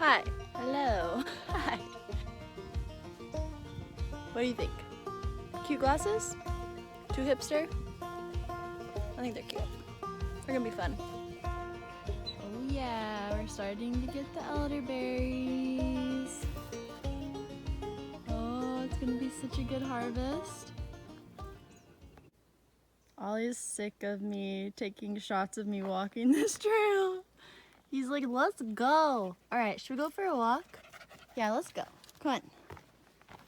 Hi. Hello. Hi. What do you think? Cute glasses? Too hipster? I think they're cute. They're gonna be fun. Oh yeah, we're starting to get the elderberries. Oh, it's gonna be such a good harvest. Ollie's sick of me taking shots of me walking this trail. He's like, let's go. All right, should we go for a walk? Yeah, let's go. Come on.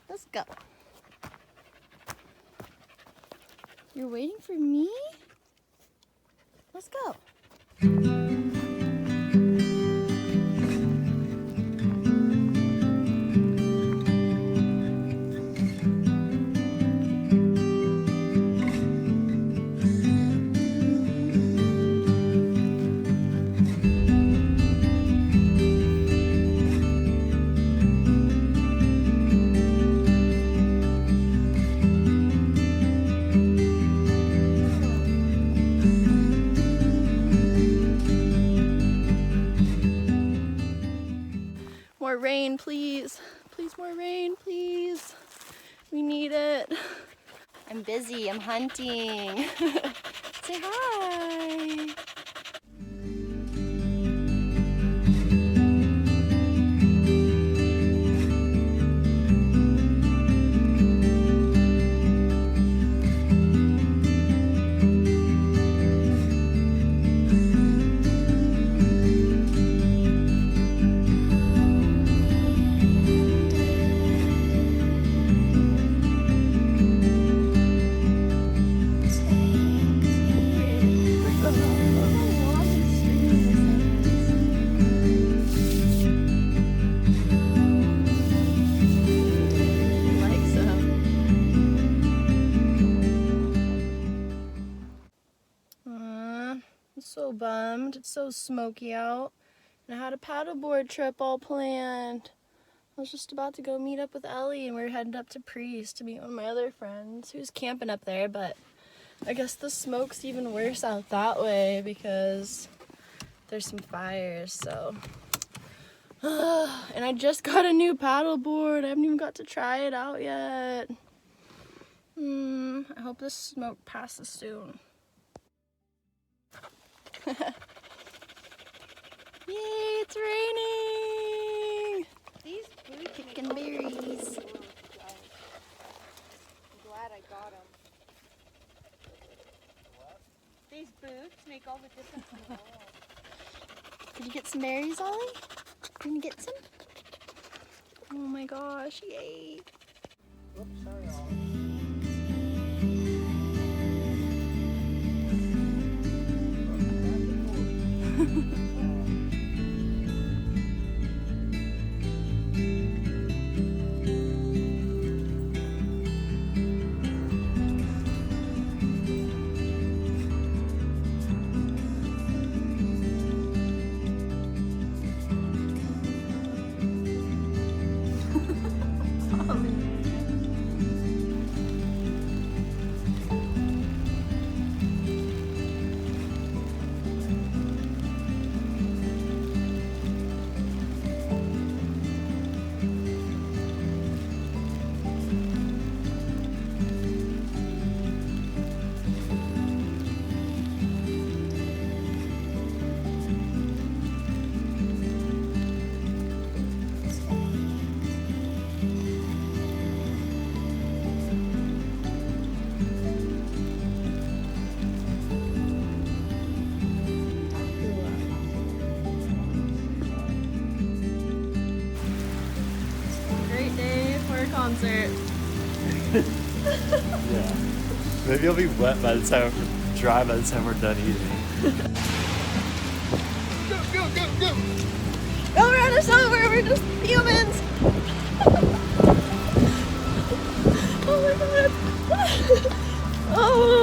Let's go. You're waiting for me? Let's go. More rain, please. Please, more rain, please. We need it. I'm busy, I'm hunting. Say hi. So bummed. It's so smoky out. And I had a paddleboard trip all planned. I was just about to go meet up with Ellie and we were headed up to Priest to meet one of my other friends who's camping up there, but I guess the smoke's even worse out that way because there's some fires, so. And I just got a new paddleboard. I haven't even got to try it out yet. I hope this smoke passes soon. Yay, it's raining! These boots picking berries. I'm glad I got them. These boots make all the difference in the world. Did you get some berries, Ollie? Can you get some? Oh my gosh, yay! Oops, sorry, Ollie. Concert. Yeah. Maybe it'll be wet by the time dry by the time we're done eating. Go, go, go, go! Don't run us over, we're just humans! Oh my god! Oh!